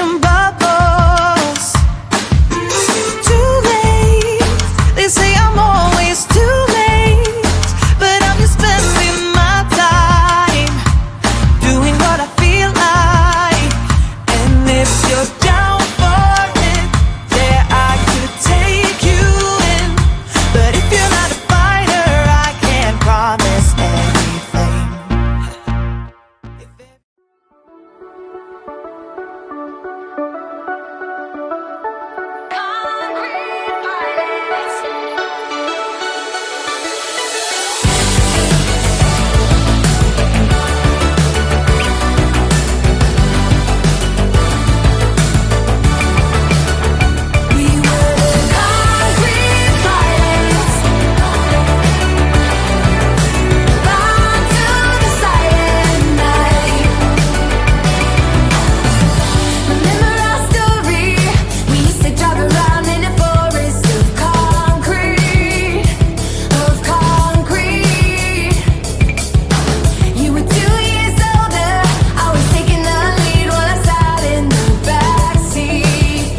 in bubbles. Too late. They say I'm always too late, but I'm just spending my time doing what I feel like. And if you're down for it, yeah, I could take you in. But if you're not a fighter, I can't promise anything. We were the concrete pilots, bound to the silent night. Remember our story? We used to drive around in a forest of concrete, You were 2 years older, I was taking the lead while I sat in the backseat.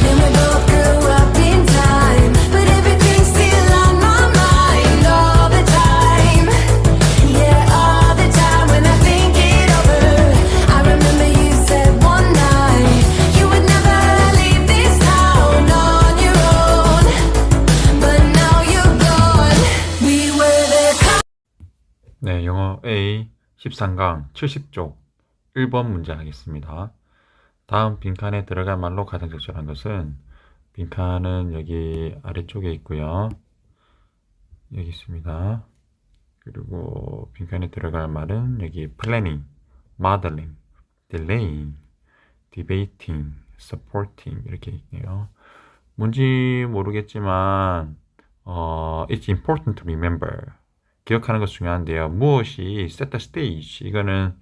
Then we both grew up in time, but everything's still on my mind all the time. Yeah, all the time when I think it over. I remember you said one night you would never leave this town on your own, but now you're gone. We were the 네, 영어 A 13강 70쪽 1번 문제 하겠습니다. 다음 빈칸에 들어갈 말로 가장 적절한 것은, 빈칸은 여기 아래쪽에 있고요. 여기 있습니다. 그리고 빈칸에 들어갈 말은 여기 planning, modeling, delaying, debating, supporting 이렇게 있네요. 뭔지 모르겠지만 it's important to remember. 기억하는 것이 중요한데요. 무엇이 set the stage, 이거는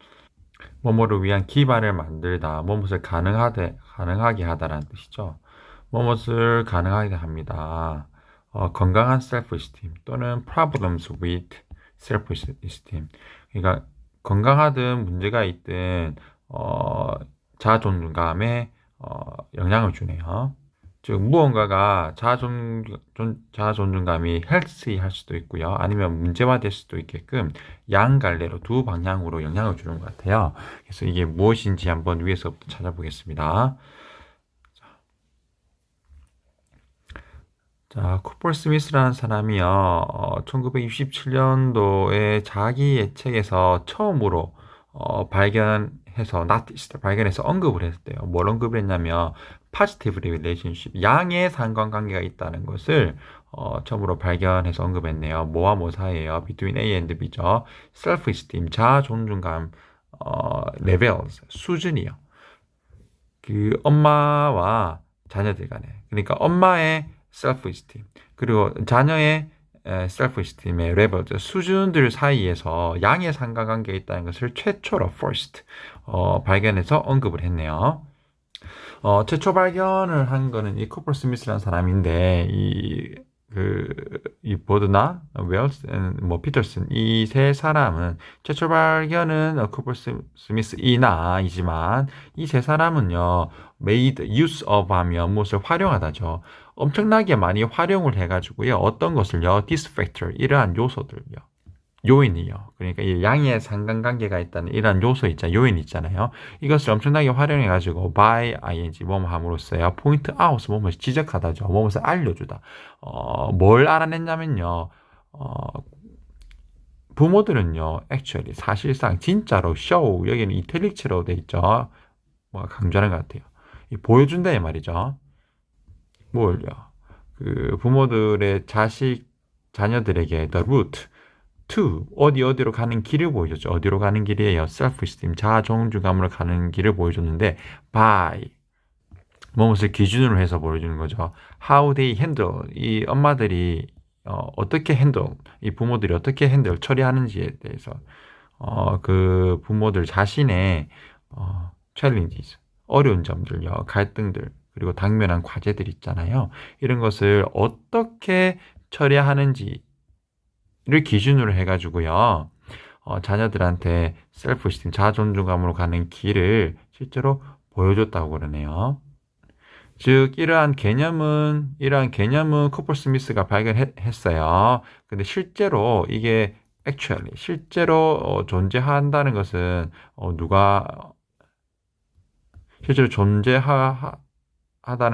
뭐뭐를 위한 기반을 만들다, 무엇을 가능하게 하다라는 뜻이죠. 무엇을 가능하게 합니다. 건강한 self-esteem 또는 problems with self-esteem. 그러니까 건강하든 문제가 있든 자존감에 영향을 주네요. 즉 무언가가 자존감이 healthy 할 수도 있고요. 아니면 문제화될 수도 있게끔 양갈래로 두 방향으로 영향을 주는 것 같아요. 그래서 이게 무엇인지 한번 위에서부터 찾아보겠습니다. 자, 쿠퍼 스미스라는 사람이요, 1967년도에 자기의 책에서 처음으로 발견해서 언급을 했대요. 뭘 언급을 했냐면 positive relationship, 양의 상관관계가 있다는 것을 처음으로 발견해서 언급했네요. 뭐와 뭐 사이에요? between A and B죠. self-esteem, 자존감감 levels, 수준이요. 그 엄마와 자녀들 간에, 그러니까 엄마의 self-esteem 그리고 자녀의 self-esteem의 levels, 수준들 사이에서 양의 상관관계가 있다는 것을 최초로 first 발견해서 언급을 했네요. 최초 발견을 한 거는 이 쿠퍼 스미스라는 사람인데, 이 보드나 웰스, 피터슨, 이 세 사람은 최초 발견은 쿠퍼 스미스 이지만 이 세 사람은요, made use of 하며 무엇을 활용하다죠. 엄청나게 많이 활용을 해가지고요, 어떤 것을요, this factor, 이러한 요소들요, 요인이요. 그러니까 이 양의 상관관계가 있다는 이런 요소 요인 있잖아요. 이것을 엄청나게 활용해가지고 by ing 뭐뭐 함으로써요, point out, 뭐뭐를 지적하다죠. 뭐뭐를 알려주다. 뭘 알아냈냐면요, 부모들은요, actually 사실상 진짜로 show, 여기는 이탈릭체로 돼 있죠. 뭐 강조하는 것 같아요. 보여준다 이 말이죠. 뭘요? 그 부모들의 자녀들에게 the route to, 어디로 가는 길을 보여줬죠. 어디로 가는 길이에요? self-esteem, 자존감으로 가는 길을 보여줬는데, by, 무엇을 기준으로 해서 보여주는 거죠. how they handle, 이 엄마들이 어떻게 handle, 이 부모들이 어떻게 handle, 처리하는지에 대해서 그 부모들 자신의 challenges, 어려운 점들요, 갈등들, 그리고 당면한 과제들 있잖아요. 이런 것을 어떻게 처리하는지를 기준으로 해가지고요, 자녀들한테 셀프스팀, 자존감으로 가는 길을 실제로 보여줬다고 그러네요. 즉 이러한 개념은 쿠퍼 스미스가 발견했어요. 근데 실제로 이게 실제로 존재한다는 것은 누가 실제로 존재하다는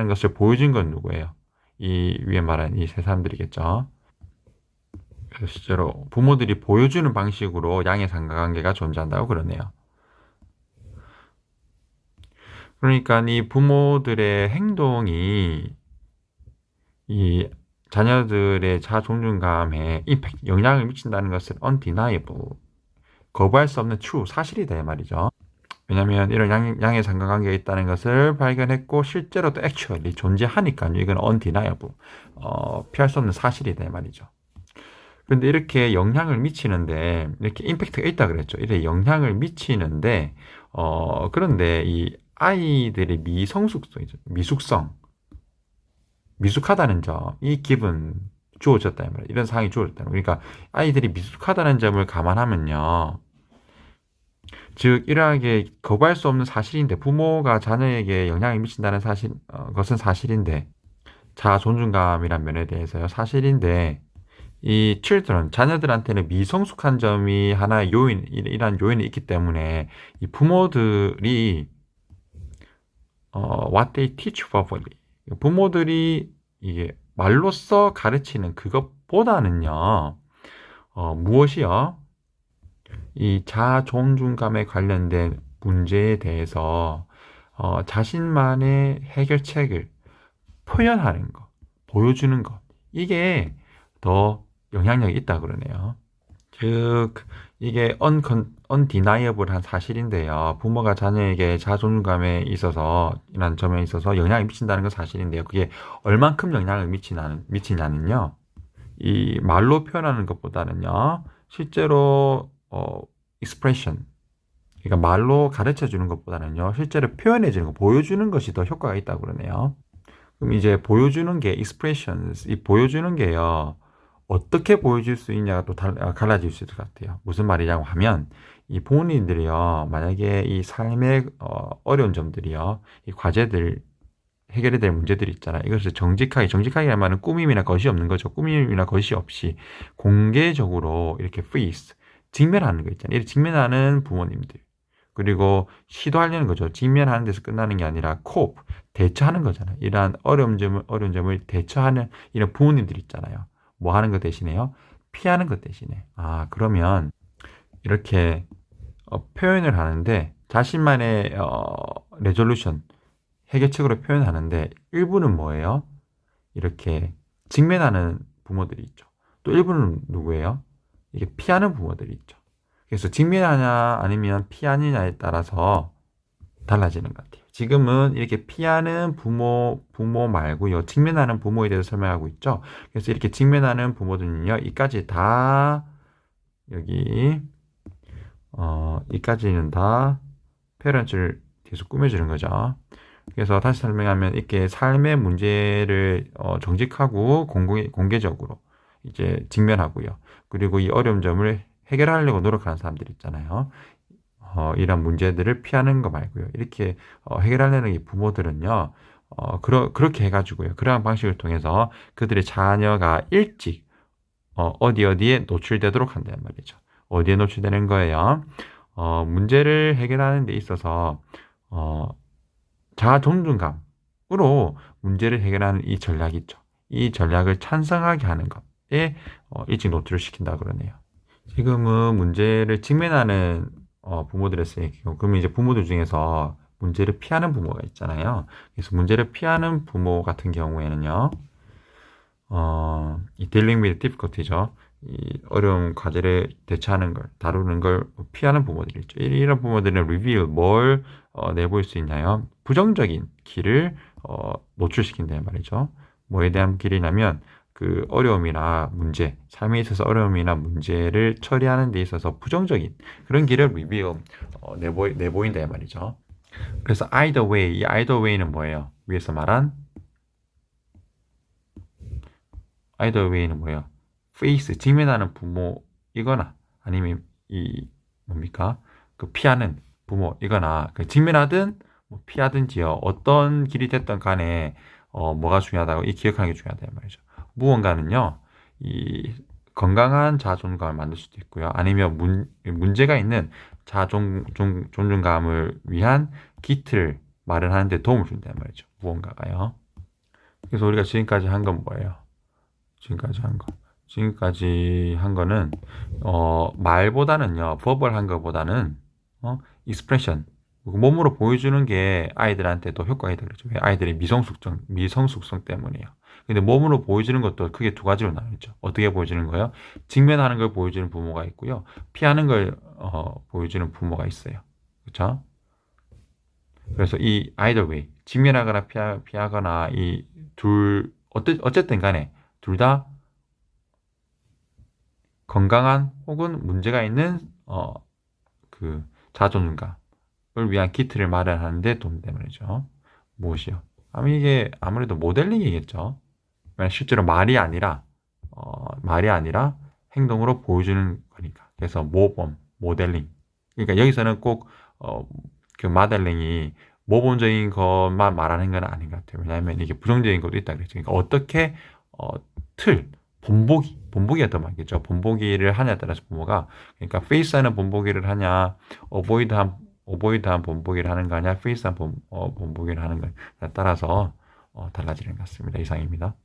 것을 보여준 건 누구예요? 이 위에 말한 이 세 사람들이겠죠. 그래서 실제로 부모들이 보여주는 방식으로 양의 상관관계가 존재한다고 그러네요. 그러니까 이 부모들의 행동이 이 자녀들의 자존감에 영향을 미친다는 것은 undeniable, 거부할 수 없는 true, 사실이다 이 말이죠. 왜냐하면 이런 양의 상관관계가 있다는 것을 발견했고 실제로 또 actually 존재하니까요. 이건 undeniable, 피할 수 없는 사실이다 이 말이죠. 그런데 이렇게 영향을 미치는데, 이렇게 임팩트가 있다 그랬죠. 이렇게 영향을 미치는데 그런데 이 아이들의 미숙하다는 점, 이 기분 주어졌다 말이에요. 이런 상황이 주어졌다. 그러니까 아이들이 미숙하다는 점을 감안하면요. 즉 이러하게 거부할 수 없는 사실인데, 부모가 자녀에게 영향을 미친다는 것은 사실인데, 자아 존중감이란 면에 대해서요, 사실인데, 이 자녀들한테는 미성숙한 점이 하나의 이러한 요인이 있기 때문에 이 부모들이 what they teach verbally, 부모들이 이게 말로써 가르치는 그것보다는요, 무엇이요? 이 자아 존중감에 관련된 문제에 대해서 자신만의 해결책을 표현하는 것, 보여주는 것, 이게 더 영향력이 있다 그러네요. 즉 이게 undeniable한 사실인데요. 부모가 자녀에게 자존감에 있어서 이런 점에 있어서 영향을 미친다는 건 사실인데요. 그게 얼만큼 영향을 미치냐는요. 이 말로 표현하는 것보다는요. 실제로 expression, 그러니까 말로 가르쳐 주는 것보다는요. 실제로 표현해 주는 거, 보여주는 것이 더 효과가 있다고 그러네요. 그럼 이제 보여주는 게 expressions, 이 보여주는 게요. 어떻게 보여줄 수 있냐가 또 갈라질 수 있을 것 같아요. 무슨 말이냐고 하면, 이 부모님들이요, 만약에 이 삶의 어려운 점들이요, 이 과제들, 해결해야 될 문제들이 있잖아요. 이것을 정직하게 하면 꾸밈이나 것이 없는 거죠. 꾸밈이나 것이 없이 공개적으로 이렇게 face, 직면하는 거 있잖아요. 이렇게 직면하는 부모님들. 그리고 시도하려는 거죠. 직면하는 데서 끝나는 게 아니라 cope, 대처하는 거잖아요. 이러한 어려운 점을 대처하는 이런 부모님들 있잖아요. 뭐 하는 것 대신에요? 피하는 것 대신에. 그러면 이렇게 표현을 하는데, 자신만의 레졸루션, 해결책으로 표현하는데, 일부는 뭐예요? 이렇게 직면하는 부모들이 있죠. 또 일부는 누구예요? 이게 피하는 부모들이 있죠. 그래서 직면하냐 아니면 피하느냐에 따라서 달라지는 것 같아요. 지금은 이렇게 피하는 부모 말고요, 직면하는 부모에 대해서 설명하고 있죠. 그래서 이렇게 직면하는 부모들은요, 이까지 다 여기 이까지는 다 페런츠를 계속 꾸며주는 거죠. 그래서 다시 설명하면 이렇게 삶의 문제를 정직하고 공개적으로 이제 직면하고요. 그리고 이 어려운 점을 해결하려고 노력하는 사람들 있잖아요. 이런 문제들을 피하는 거 말고요. 이렇게 해결하려는 이 부모들은요, 그렇게 해가지고요. 그러한 방식을 통해서 그들의 자녀가 일찍 어디에 노출되도록 한다는 말이죠. 어디에 노출되는 거예요? 문제를 해결하는 데 있어서 자아 존중감으로 문제를 해결하는 이 전략이 있죠. 이 전략을 찬성하게 하는 것에 일찍 노출을 시킨다 그러네요. 지금은 문제를 직면하는 부모들의 경우, 그러면 이제 부모들 중에서 문제를 피하는 부모가 있잖아요. 그래서 문제를 피하는 부모 같은 경우에는요, 이 dealing with difficulty죠. 이 어려운 과제를 대처하는 걸, 다루는 걸 피하는 부모들이 있죠. 이런 부모들은 reveal, 뭘 내보일 수 있나요? 부정적인 길을 노출시킨다는 말이죠. 뭐에 대한 길이냐면, 그 어려움이나 문제, 삶에 있어서 어려움이나 문제를 처리하는 데 있어서 부정적인 그런 길을 내보인다 말이죠. 그래서 either way, 이 either way는 뭐예요? 위에서 말한 either way는 뭐예요? face, 직면하는 부모이거나 아니면 이 뭡니까? 그 피하는 부모이거나 그 직면하든 뭐 피하든지요. 어떤 길이 됐던 간에 뭐가 중요하다고 이 기억하는 게 중요하다 이 말이죠. 무언가는요. 이 건강한 자존감을 만들 수도 있고요. 아니면 문제가 있는 존중감을 위한 기틀을 마련하는 데 도움을 준다는 말이죠. 무언가가요. 그래서 우리가 지금까지 한 건 뭐예요? 지금까지 한 거는 말보다는요. 버벌한 거보다는 익스프레션 몸으로 보여주는 게 아이들한테 더 효과가 있다 그랬죠. 왜? 아이들이 미성숙성 때문이에요. 근데 몸으로 보여주는 것도 크게 두 가지로 나뉘죠. 어떻게 보여주는 거예요? 직면하는 걸 보여주는 부모가 있고요. 피하는 걸 보여주는 부모가 있어요. 그렇죠? 그래서 이 either way, 직면하거나 피하거나 이 둘 어쨌든 간에 둘 다 건강한 혹은 문제가 있는 그 자존감을 위한 키트를 마련하는 데 도움이 말이죠. 무엇이요? 이게 아무래도 모델링이겠죠. 실제로 말이 아니라 행동으로 보여주는 거니까. 그래서 모범, 모델링. 그러니까 여기서는 꼭 그 모델링이 모범적인 것만 말하는 건 아닌 것 같아요. 왜냐하면 이게 부정적인 것도 있다 그랬죠. 그러니까 어떻게 본보기가 더 많겠죠. 본보기를 하냐에 따라서 부모가 그러니까 페이스하는 본보기를 하냐, 어보이드한 본보기를 하는 거 아니야, 페이스한 본보기를 하는 거에 따라서 달라지는 것 같습니다. 이상입니다.